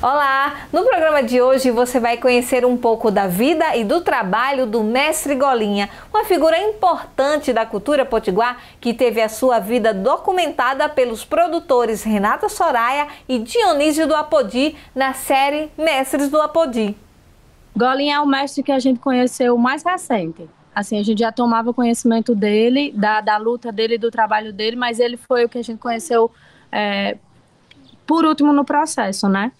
Olá! No programa de hoje você vai conhecer um pouco da vida e do trabalho do Mestre Golinha, uma figura importante da cultura potiguar que teve a sua vida documentada pelos produtores Renata Soraya e Dionísio do Apodi na série Mestres do Apodi. Golinha é o mestre que a gente conheceu mais recente. Assim, a gente já tomava conhecimento dele, da luta dele, do trabalho dele, mas ele foi o que a gente conheceu por último no processo, né?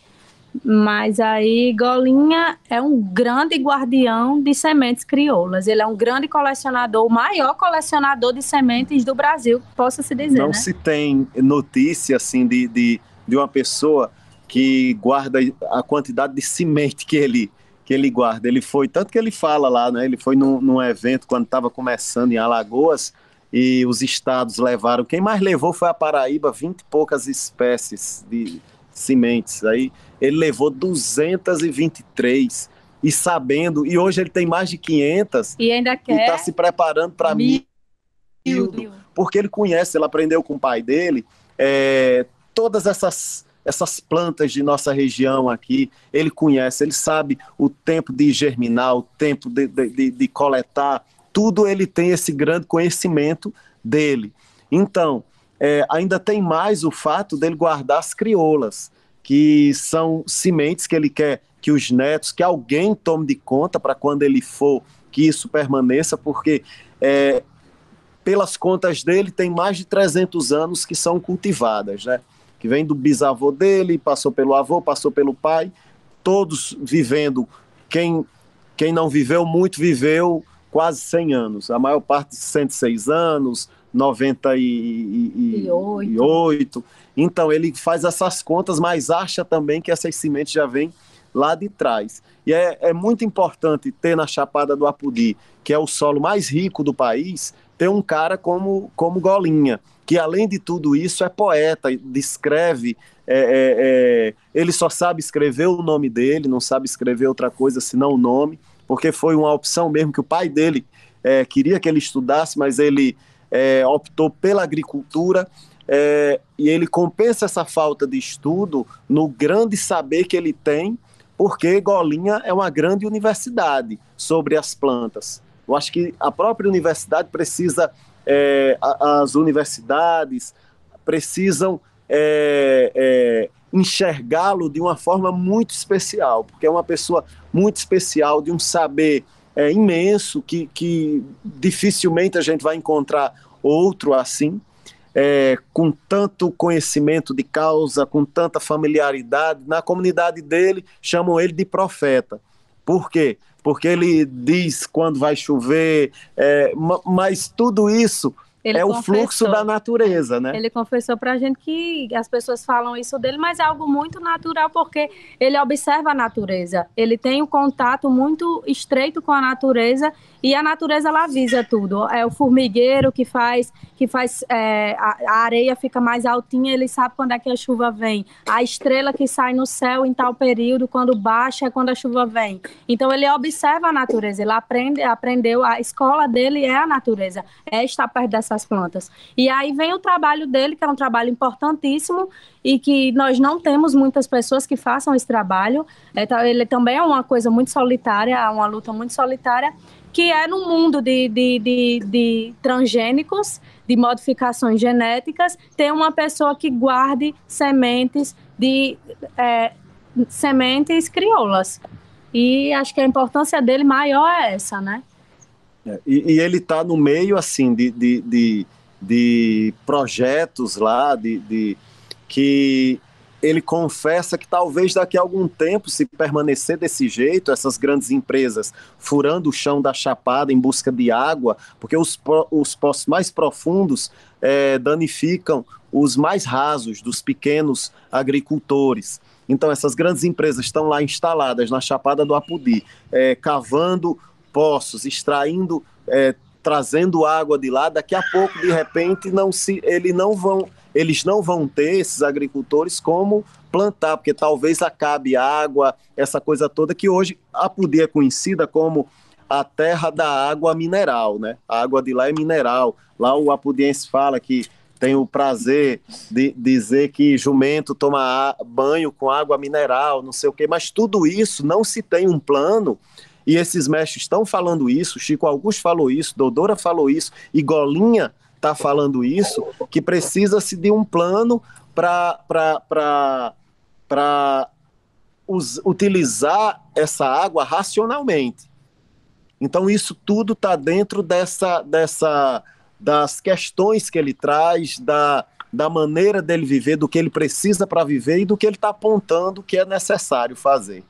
Mas aí Golinha é um grande guardião de sementes crioulas. Ele é um grande colecionador, o maior colecionador de sementes do Brasil, possa se dizer, Não, né? se tem notícia assim de uma pessoa que guarda a quantidade de semente que ele guarda. Ele foi, tanto que ele fala lá, né? Ele foi num evento quando estava começando em Alagoas e os estados levaram. Quem mais levou foi a Paraíba, 20 e poucas espécies de sementes. Aí ele levou 223 e sabendo, e hoje ele tem mais de 500 e ainda quer e está se preparando para mil, porque ele conhece, ele aprendeu com o pai dele todas essas plantas de nossa região aqui, ele conhece, ele sabe o tempo de germinar, o tempo de coletar, tudo ele tem esse grande conhecimento dele. Então, ainda tem mais o fato dele guardar as crioulas, que são sementes que ele quer que os netos, que alguém tome de conta para quando ele for, que isso permaneça, porque pelas contas dele tem mais de 300 anos que são cultivadas, né? Que vem do bisavô dele, passou pelo avô, passou pelo pai, todos vivendo, quem não viveu muito, viveu quase 100 anos, a maior parte 106 anos, 98. Então ele faz essas contas, mas acha também que essas sementes já vêm lá de trás. E é muito importante ter na Chapada do Apodi, que é o solo mais rico do país, ter um cara como Golinha, que além de tudo isso é poeta, descreve, ele só sabe escrever o nome dele, não sabe escrever outra coisa senão o nome, porque foi uma opção mesmo que o pai dele queria que ele estudasse, mas ele optou pela agricultura, e ele compensa essa falta de estudo no grande saber que ele tem, porque Golinha é uma grande universidade sobre as plantas. Eu acho que a própria universidade precisa, as universidades precisam enxergá-lo de uma forma muito especial, porque é uma pessoa muito especial, de um saber imenso, que dificilmente a gente vai encontrar outro assim, com tanto conhecimento de causa, com tanta familiaridade. Na comunidade dele, chamam ele de profeta. Por quê? Porque ele diz quando vai chover, mas tudo isso o fluxo da natureza, né? Ele confessou pra gente que as pessoas falam isso dele, mas é algo muito natural, porque ele observa a natureza. Ele tem um contato muito estreito com a natureza, e a natureza, ela avisa tudo. É o formigueiro que faz a areia fica mais altinha, ele sabe quando é que a chuva vem. A estrela que sai no céu em tal período, quando baixa, é quando a chuva vem. Então ele observa a natureza, ele aprendeu, a escola dele é a natureza, estar perto dessas plantas. E aí vem o trabalho dele, que é um trabalho importantíssimo e que nós não temos muitas pessoas que façam esse trabalho. Ele também é uma coisa muito solitária, uma luta muito solitária, que é no mundo de transgênicos, de modificações genéticas, ter uma pessoa que guarde sementes sementes crioulas. E acho que a importância dele maior é essa, né? E ele está no meio assim de projetos lá, que ele confessa que talvez daqui a algum tempo, se permanecer desse jeito, essas grandes empresas furando o chão da Chapada em busca de água, porque os poços mais profundos danificam os mais rasos dos pequenos agricultores. Então essas grandes empresas estão lá instaladas na Chapada do Apodi, cavando poços, extraindo, trazendo água de lá. Daqui a pouco, de repente, eles não vão ter, esses agricultores, como plantar, porque talvez acabe água, essa coisa toda, que hoje a Apodi é conhecida como a terra da água mineral, né? A água de lá é mineral. Lá o apodiense fala que tenho o prazer de dizer que jumento toma banho com água mineral, não sei o quê, mas tudo isso não se tem um plano, e esses mestres estão falando isso, Chico Augusto falou isso, Dodora falou isso, e Golinha está falando isso, que precisa-se de um plano para utilizar essa água racionalmente. Então isso tudo está dentro das questões que ele traz, da maneira dele viver, do que ele precisa para viver e do que ele está apontando que é necessário fazer.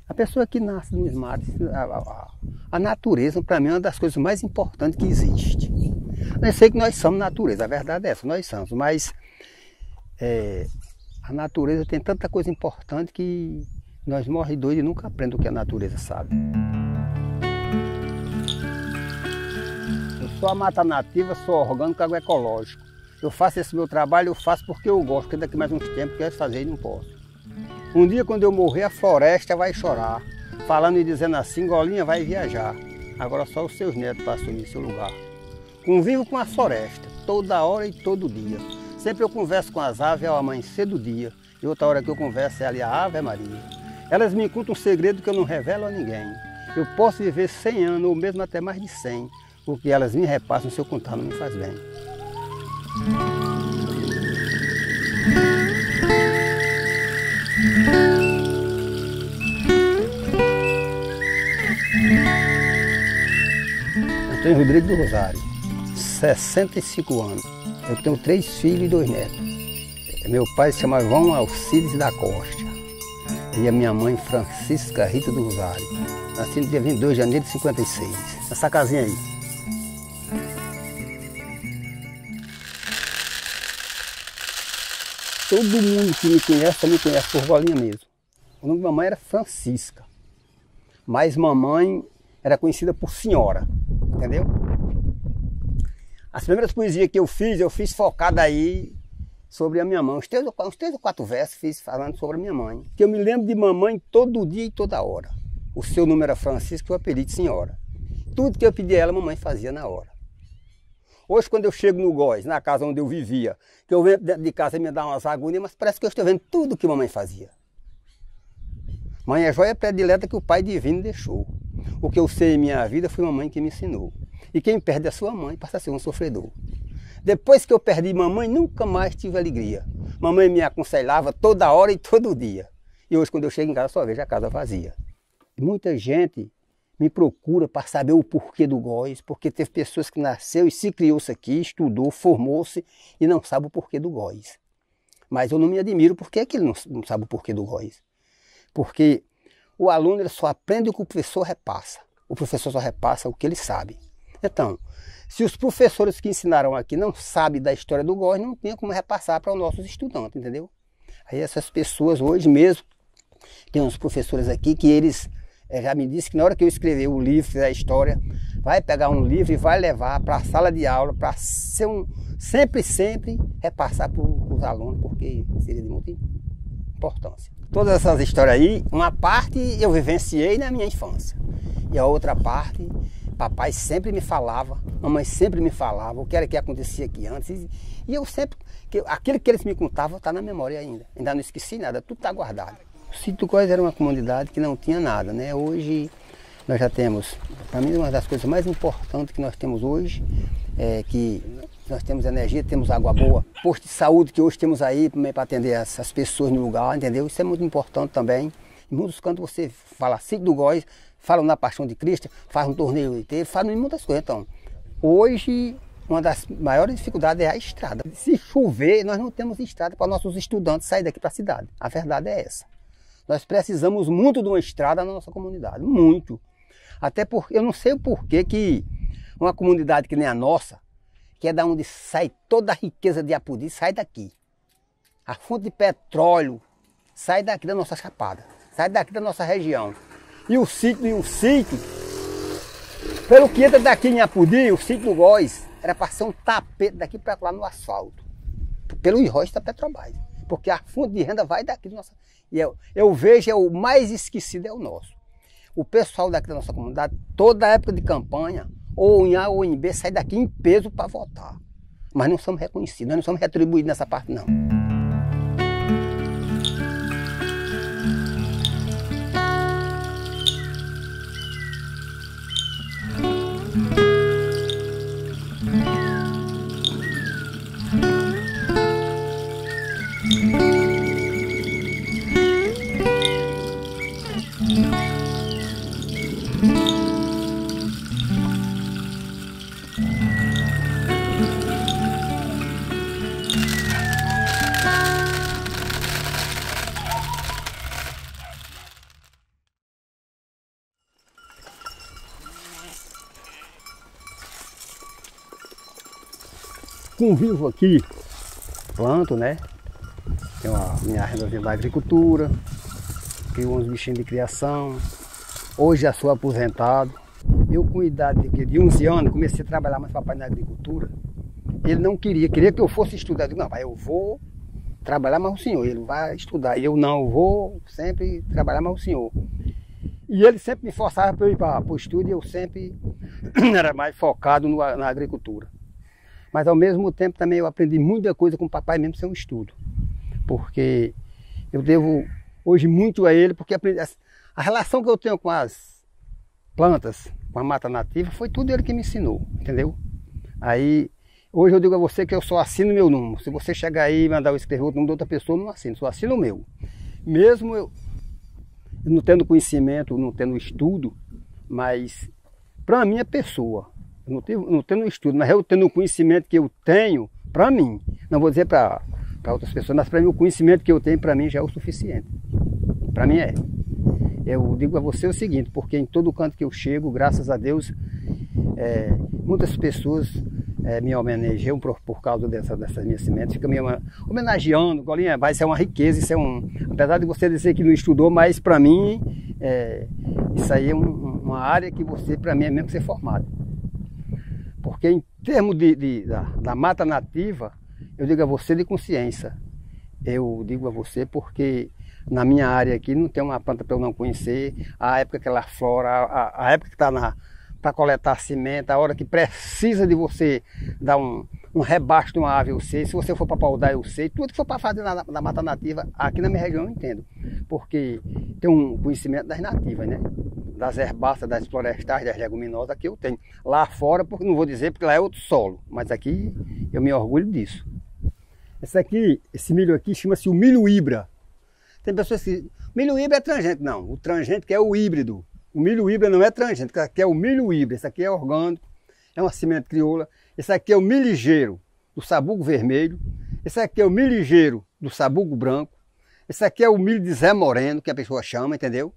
A pessoa que nasce nos mares, a natureza para mim é uma das coisas mais importantes que existe. Eu sei que nós somos natureza, a verdade é essa, nós somos, mas a natureza tem tanta coisa importante que nós morremos doidos e nunca aprendemos o que a natureza sabe. Eu sou a mata nativa, sou orgânico, agroecológico. Eu faço esse meu trabalho, eu faço porque eu gosto, porque daqui mais uns tempos quero fazer e não posso. Um dia quando eu morrer a floresta vai chorar, falando e dizendo assim, Golinha vai viajar, agora só os seus netos passam em seu lugar. Convivo com a floresta, toda hora e todo dia. Sempre eu converso com as aves ao amanhecer do dia, e outra hora que eu converso é ali a Ave Maria. Elas me contam um segredo que eu não revelo a ninguém. Eu posso viver 100 anos, ou mesmo até mais de 100, porque elas me repassam se eu contar não me faz bem. Antônio Rodrigues do Rosário, 65 anos. Eu tenho 3 filhos e 2 netos. Meu pai se chama João Alcides da Costa. E a minha mãe, Francisca Rita do Rosário. Nasci no dia 22 de janeiro de 56. Nessa casinha aí. Todo mundo que me conhece, só me conhece por Golinha mesmo. O nome da mamãe era Francisca. Mas mamãe era conhecida por senhora. Entendeu? As primeiras poesias que eu fiz focada aí sobre a minha mãe. Uns 3 ou 4 versos fiz falando sobre a minha mãe. Que eu me lembro de mamãe todo dia e toda hora. O seu nome era Francisco e o apelido senhora. Tudo que eu pedia a ela, a mamãe fazia na hora. Hoje, quando eu chego no Góis, na casa onde eu vivia, que eu venho dentro de casa e me dá umas agulhas, mas parece que eu estou vendo tudo que a mamãe fazia. Mãe é joia predileta que o pai divino deixou. O que eu sei em minha vida foi mamãe que me ensinou. E quem perde a sua mãe passa a ser um sofredor. Depois que eu perdi mamãe, nunca mais tive alegria. Mamãe me aconselhava toda hora e todo dia. E hoje, quando eu chego em casa, só vejo a casa vazia. Muita gente me procura para saber o porquê do Góis, porque teve pessoas que nasceu e se criou-se aqui, estudou, formou-se e não sabe o porquê do Góis. Mas eu não me admiro porque é que ele não sabe o porquê do Góis. Porque o aluno ele só aprende o que o professor repassa. O professor só repassa o que ele sabe. Então, se os professores que ensinaram aqui não sabem da história do Góis, não tem como repassar para os nossos estudantes, entendeu? Aí essas pessoas hoje mesmo, tem uns professores aqui que eles já me disse que na hora que eu escrever o livro da história, vai pegar um livro e vai levar para a sala de aula, para ser sempre repassar para os alunos, porque seria de muita importância. Todas essas histórias aí, uma parte eu vivenciei na minha infância. E a outra parte, papai sempre me falava, mamãe sempre me falava o que era que acontecia aqui antes. E eu sempre, aquilo que eles me contavam está na memória ainda. Ainda não esqueci nada, tudo está guardado. O Sítio do Góis era uma comunidade que não tinha nada, né? Hoje nós já temos, para mim uma das coisas mais importantes que nós temos hoje é que nós temos energia, temos água boa, posto de saúde que hoje temos aí para atender as pessoas no lugar, entendeu? Isso é muito importante também. Em muitos cantos você fala Sítio do Góis, fala na Paixão de Cristo, faz um torneio inteiro, faz muitas coisas. Então, hoje uma das maiores dificuldades é a estrada. Se chover, nós não temos estrada para nossos estudantes saírem daqui para a cidade. A verdade é essa. Nós precisamos muito de uma estrada na nossa comunidade, muito. Até porque eu não sei o porquê que uma comunidade que nem a nossa, que é da onde sai toda a riqueza de Apodi, sai daqui. A fonte de petróleo sai daqui da nossa chapada, sai daqui da nossa região. E o sítio, pelo que entra daqui em Apodi, o Sítio do Góis, era para ser um tapete daqui para lá no asfalto, pelo royalties da Petrobras. Porque a fonte de renda vai daqui do nosso. E eu vejo, o mais esquecido é o nosso. O pessoal daqui da nossa comunidade, toda época de campanha, ou em A ou em B, sai daqui em peso para votar. Mas não somos reconhecidos, nós não somos retribuídos nessa parte, não. Convivo aqui, planto, né? Tenho a minha renda da agricultura, crio uns bichinhos de criação. Hoje já sou aposentado. Eu com idade de 11 anos comecei a trabalhar mais papai na agricultura. Ele não queria que eu fosse estudar. Eu digo, não, pai, eu vou trabalhar mais o senhor, ele vai estudar. E eu não, eu vou sempre trabalhar mais o senhor. E ele sempre me forçava para eu ir para o estudo e eu sempre era mais focado na agricultura. Mas ao mesmo tempo também eu aprendi muita coisa com o papai mesmo sem um estudo. Porque eu devo hoje muito a ele, porque a relação que eu tenho com as plantas, com a mata nativa, foi tudo ele que me ensinou, entendeu? Aí, hoje eu digo a você que eu só assino meu número. Se você chegar aí e mandar eu escrever outro número de outra pessoa, eu não assino, só assino o meu. Mesmo eu não tendo conhecimento, não tendo estudo, mas para a minha pessoa, não tendo estudo, mas eu tendo o conhecimento que eu tenho, para mim, não vou dizer para outras pessoas, mas para mim o conhecimento que eu tenho, para mim já é o suficiente. Para mim é. Eu digo a você o seguinte, porque em todo canto que eu chego, graças a Deus, muitas pessoas me homenageiam por causa dessas minhas sementes, ficam me homenageando. Golinha, vai ser uma riqueza, isso apesar de você dizer que não estudou, mas para mim, isso aí é uma área que você, para mim, é mesmo ser formado. Porque em termos da mata nativa, eu digo a você de consciência. Eu digo a você porque na minha área aqui não tem uma planta para eu não conhecer. A época que ela flora, a época que está para coletar cimento, a hora que precisa de você dar um rebaixo de uma ave, eu sei. Se você for para paudar, eu sei. Tudo que for para fazer na mata nativa, aqui na minha região eu entendo. Porque tem um conhecimento das nativas, né? Das herbáceas, das florestais, das leguminosas, aqui eu tenho. Lá fora, porque não vou dizer, porque lá é outro solo. Mas aqui eu me orgulho disso. Esse milho aqui chama-se o milho híbrida. Tem pessoas que milho híbrido é transgênico. Não, o transgênico é o híbrido. O milho híbrido não é transgênico, esse aqui é o milho híbrido. Esse aqui é orgânico, é uma semente crioula. Esse aqui é o milho ligeiro do sabugo vermelho. Esse aqui é o milho ligeiro do sabugo branco. Esse aqui é o milho de Zé Moreno, que a pessoa chama, entendeu?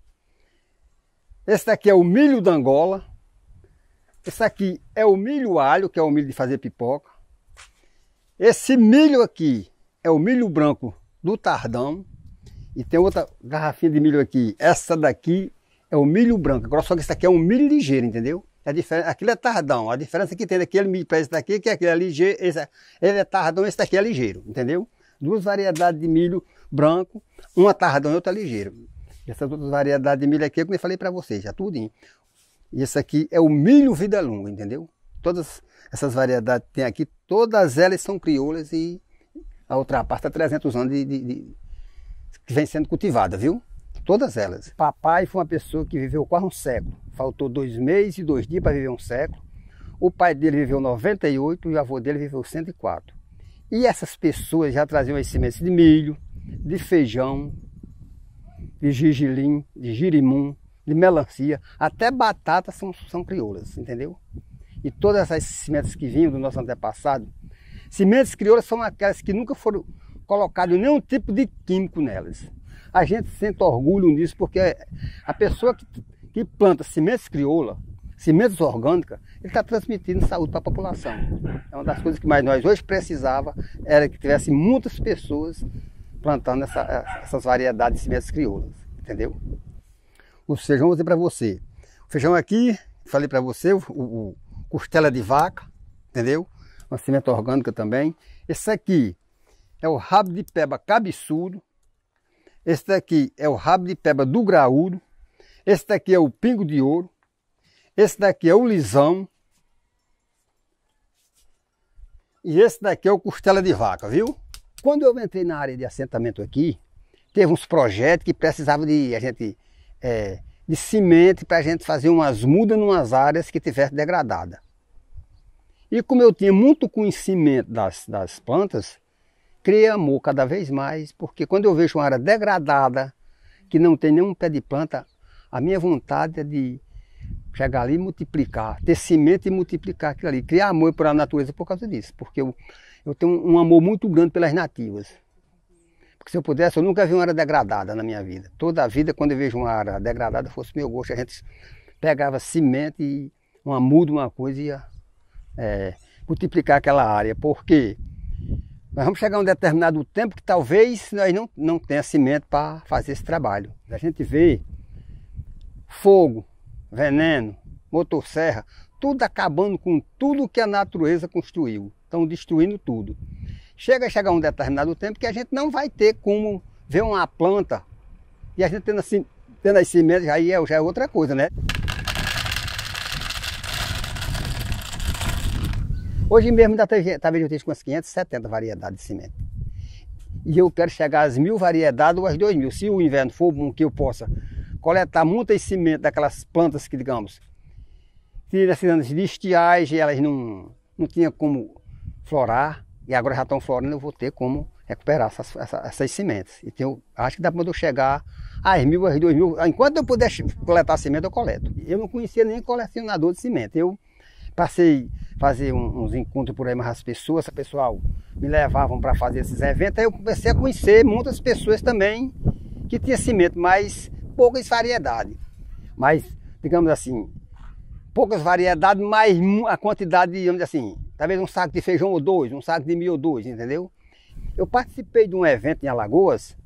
Esse daqui é o milho da Angola. Esse aqui é o milho alho, que é o milho de fazer pipoca. Esse milho aqui é o milho branco do Tardão. E tem outra garrafinha de milho aqui. Essa daqui é o milho branco. Agora só que esse aqui é um milho ligeiro, entendeu? Aquilo é Tardão. A diferença que tem daquele milho para esse daqui, que aquele é ligeiro, ele é Tardão, esse daqui é ligeiro, entendeu? Duas variedades de milho branco, uma Tardão e outra ligeiro. Essas outras variedades de milho aqui, como eu falei para vocês, já tudinho. E esse aqui é o milho vida longa, entendeu? Todas essas variedades que tem aqui, todas elas são crioulas e a outra parte há 300 anos que vem sendo cultivada, viu? Todas elas. Papai foi uma pessoa que viveu quase um século. Faltou 2 meses e 2 dias para viver um século. O pai dele viveu 98 e o avô dele viveu 104. E essas pessoas já traziam as sementes de milho, de feijão, de gergelim, de girimum, de melancia, até batata são crioulas, entendeu? E todas essas sementes que vinham do nosso antepassado, sementes crioulas são aquelas que nunca foram colocadas nenhum tipo de químico nelas. A gente sente orgulho nisso porque a pessoa que planta sementes crioulas, sementes orgânicas, ele está transmitindo saúde para a população. É uma das coisas que mais nós hoje precisava, era que tivesse muitas pessoas plantando essas variedades de sementes crioulas, entendeu? O feijão, vou dizer para você, o feijão aqui, falei para você, o costela de vaca, entendeu? Uma semente orgânica também. Esse aqui é o rabo de peba cabeçudo. Esse daqui é o rabo de peba do graúdo. Esse daqui é o pingo de ouro. Esse daqui é o lisão. E esse daqui é o costela de vaca, viu? Quando eu entrei na área de assentamento aqui, teve uns projetos que precisavam de semente para a gente fazer umas mudas em umas áreas que tivessem degradada. E como eu tinha muito conhecimento das plantas, criei amor cada vez mais, porque quando eu vejo uma área degradada, que não tem nenhum pé de planta, a minha vontade é de chegar ali e multiplicar, ter semente e multiplicar aquilo ali, criar amor por a natureza por causa disso, porque eu tenho um amor muito grande pelas nativas. Porque se eu pudesse, eu nunca vi uma área degradada na minha vida. Toda a vida, quando eu vejo uma área degradada, fosse meu gosto, a gente pegava semente e uma muda, uma coisa e ia multiplicar aquela área, porque nós vamos chegar a um determinado tempo que talvez nós não tenha semente para fazer esse trabalho. A gente vê fogo, veneno, motosserra, tudo acabando com tudo que a natureza construiu. Estão destruindo tudo. Chega a chegar um determinado tempo que a gente não vai ter como ver uma planta e a gente tendo as sementes, já é outra coisa, né? Hoje mesmo talvez eu tenha umas 570 variedades de semente. E eu quero chegar às 1000 variedades ou às 2000. Se o inverno for bom, que eu possa coletar muitas sementes daquelas plantas que, digamos, nesses anos de estiagem, elas não tinham como florar, e agora já estão florando, eu vou ter como recuperar essas sementes. Então, acho que dá para eu chegar às 1000, às 2000. Enquanto eu puder coletar semente, eu coleto. Eu não conhecia nem colecionador de semente. Eu passei a fazer uns encontros por aí, mas as pessoas, o pessoal me levavam para fazer esses eventos, aí eu comecei a conhecer muitas pessoas também que tinham semente, mas poucas variedades. Mas, digamos assim, poucas variedades, mas a quantidade, digamos assim, talvez um saco de feijão ou dois, um saco de milho ou dois, entendeu? Eu participei de um evento em Alagoas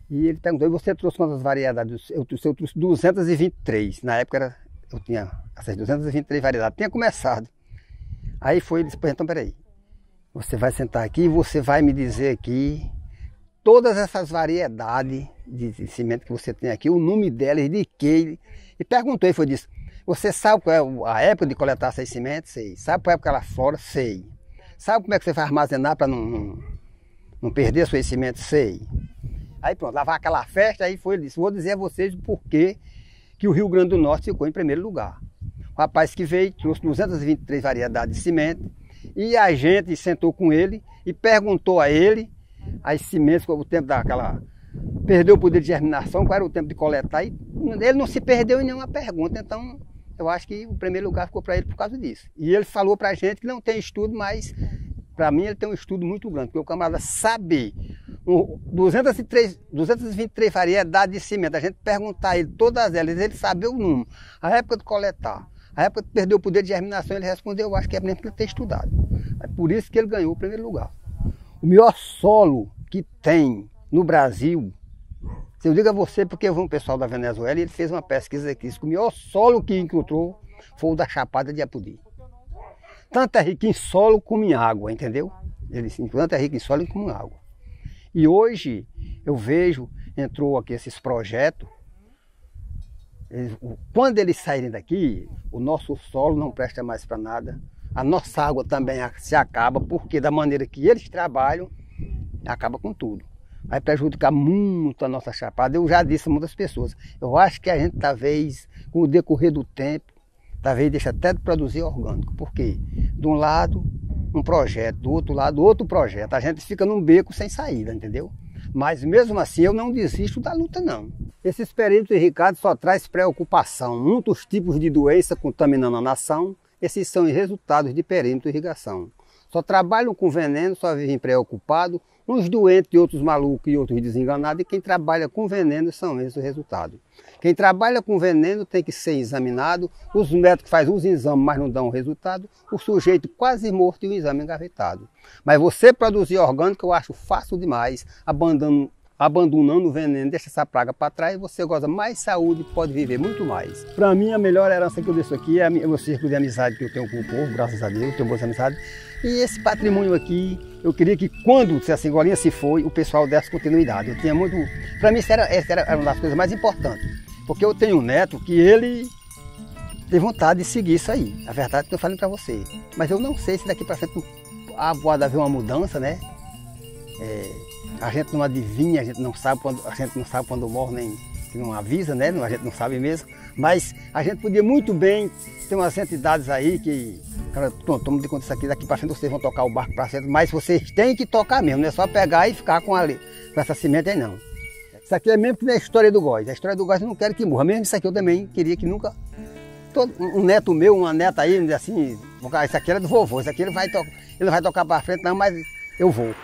e ele perguntou, você trouxe quantas variedades? Eu trouxe 223, na época eu tinha essas 223 variedades, tinha começado. Aí ele disse, então peraí, você vai sentar aqui e você vai me dizer aqui todas essas variedades de semente que você tem aqui, o nome delas, de que, e perguntou, e disse, você sabe qual é a época de coletar essas sementes? Sei. Sabe qual é a época que ela flora? Sei. Sabe como é que você vai armazenar para não perder as suas sementes? Sei. Aí pronto, lá vai aquela festa, aí ele disse, vou dizer a vocês o porquê que o Rio Grande do Norte ficou em primeiro lugar. O rapaz que veio, trouxe 223 variedades de semente, e a gente sentou com ele e perguntou a ele as sementes, o tempo daquela... Perdeu o poder de germinação, qual era o tempo de coletar, e ele não se perdeu em nenhuma pergunta, então eu acho que o primeiro lugar ficou para ele por causa disso. E ele falou para a gente que não tem estudo, mas para mim ele tem um estudo muito grande, porque o camarada saber 223 variedades de semente, a gente perguntar a ele todas elas, ele saber o número, a época de coletar, a época de perder o poder de germinação, ele respondeu, eu acho que é mesmo porque ele tem estudado. É por isso que ele ganhou o primeiro lugar. O melhor solo que tem no Brasil, se eu digo a você, porque eu vi um pessoal da Venezuela e ele fez uma pesquisa aqui, que o melhor solo que encontrou foi o da Chapada de Apodi. Tanto é rico em solo como em água, entendeu? Ele disse, tanto é rico em solo como em água. E hoje eu vejo, entrou aqui esses projetos Quando eles saírem daqui, o nosso solo não presta mais para nada. A nossa água também se acaba, porque da maneira que eles trabalham, acaba com tudo. Vai prejudicar muito a nossa chapada. Eu já disse a muitas pessoas, eu acho que a gente talvez, com o decorrer do tempo, talvez deixe até de produzir orgânico. Por quê? De um lado, um projeto, do outro lado, outro projeto. A gente fica num beco sem saída, entendeu? Mas mesmo assim eu não desisto da luta, não. Esses perímetros irrigados só traz preocupação. Muitos tipos de doença contaminando a nação, esses são os resultados de perímetro de irrigação. Só trabalham com veneno, só vivem preocupados, uns doentes e outros malucos e outros desenganados, e quem trabalha com veneno são esses os resultados. Quem trabalha com veneno tem que ser examinado, os médicos fazem os exames, mas não dão resultado, o sujeito quase morto e o exame engavetado. Mas você produzir orgânico eu acho fácil demais, abandonando o veneno, deixa essa praga para trás, você goza mais saúde e pode viver muito mais. Para mim, a melhor herança que eu deixo aqui é o meu círculo de amizade que eu tenho com o povo, graças a Deus, eu tenho boas amizades. E esse patrimônio aqui, eu queria que quando essa Golinha se foi, o pessoal desse continuidade. Eu tinha muito... Para mim, essa era uma das coisas mais importantes. Porque eu tenho um neto que ele tem vontade de seguir isso aí. A verdade é que eu falei para você. Mas eu não sei se daqui para frente pode haver uma mudança, né? A gente não adivinha, a gente não sabe quando morre, nem que não avisa, né? A gente não sabe mesmo. Mas a gente podia muito bem ter umas entidades aí que... Cara, toma de conta disso aqui, daqui para frente vocês vão tocar o barco para frente, mas vocês têm que tocar mesmo, não é só pegar e ficar com essa semente aí não. Isso aqui é mesmo que nem a história do góis. A história do góis eu não quero que morra. Mesmo isso aqui eu também queria que nunca... Um neto meu, uma neta aí, assim, isso aqui era do vovô, isso aqui ele não vai tocar para frente não, mas eu vou.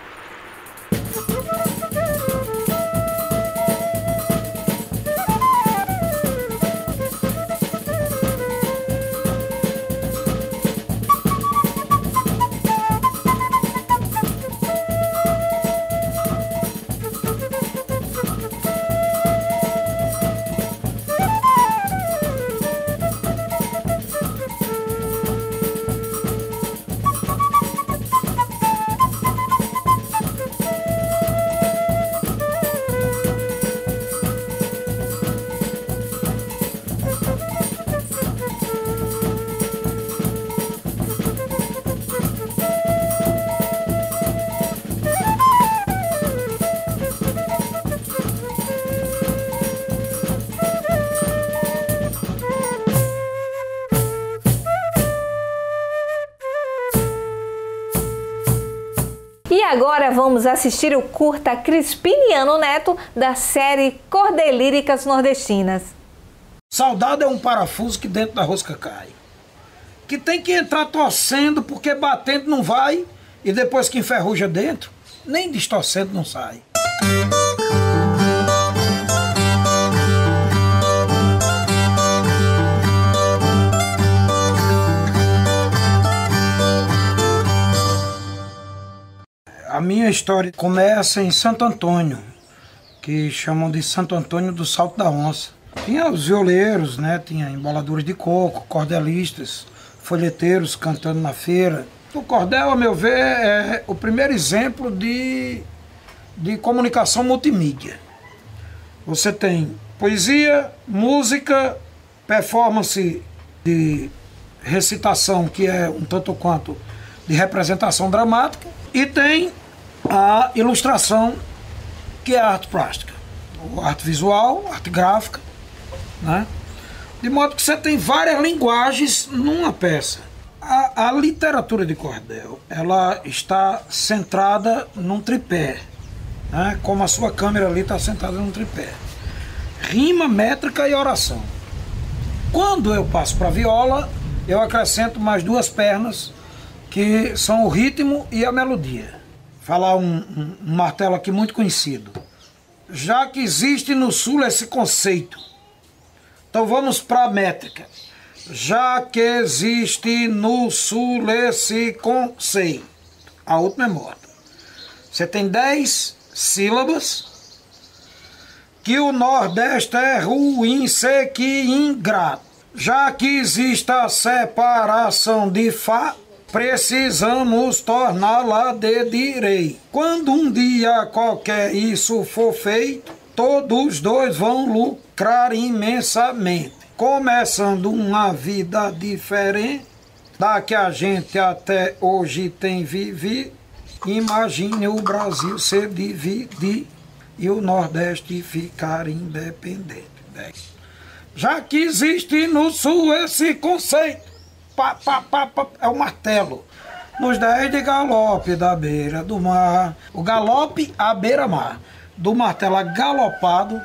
E agora vamos assistir o curta Crispiniano Neto da série Cordelíricas Nordestinas. Saudade é um parafuso que dentro da rosca cai. Que tem que entrar torcendo porque batendo não vai e depois que enferruja dentro, nem distorcendo não sai. A minha história começa em Santo Antônio, que chamam de Santo Antônio do Salto da Onça. Tinha os violeiros, né? Tinha emboladores de coco, cordelistas, folheteiros cantando na feira. O cordel, a meu ver, é o primeiro exemplo de comunicação multimídia. Você tem poesia, música, performance de recitação, que é um tanto quanto de representação dramática, e tem a ilustração, que é a arte plástica, a arte visual, a arte gráfica, né? De modo que você tem várias linguagens numa peça. A literatura de cordel, ela está centrada num tripé, né? Como a sua câmera ali está centrada num tripé. Rima, métrica e oração. Quando eu passo para a viola, eu acrescento mais duas pernas, que são o ritmo e a melodia. Falar um martelo aqui muito conhecido. Já que existe no sul esse conceito, então vamos para a métrica. Já que existe no sul esse conceito, a última é morta. Você tem 10 sílabas, que o Nordeste é ruim, seco e ingrato. Já que existe a separação de Fá, precisamos torná-la de direito. Quando um dia qualquer isso for feito, todos dois vão lucrar imensamente. Começando uma vida diferente da que a gente até hoje tem vivido. Imagine o Brasil se dividir e o Nordeste ficar independente. Já que existe no Sul esse conceito, é o martelo. Nos 10 de galope da beira do mar, o galope à beira-mar, do martelo galopado,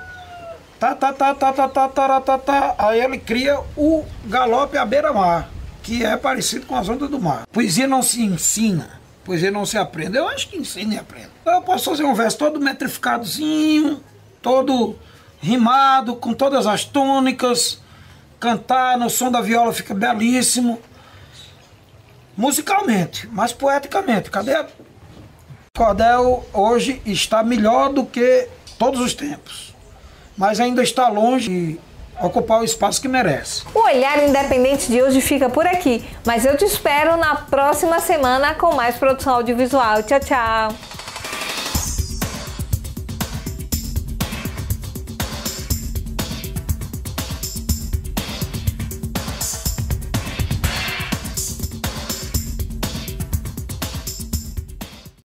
aí ele cria o galope à beira-mar, que é parecido com as ondas do mar. Poesia não se ensina, poesia não se aprende. Eu acho que ensina e aprende. Eu posso fazer um verso todo metrificadozinho, todo rimado, com todas as tônicas, cantar no som da viola fica belíssimo, musicalmente, mas poeticamente. Cadê? O cordel hoje está melhor do que todos os tempos, mas ainda está longe de ocupar o espaço que merece. O Olhar Independente de hoje fica por aqui, mas eu te espero na próxima semana com mais produção audiovisual. Tchau, tchau!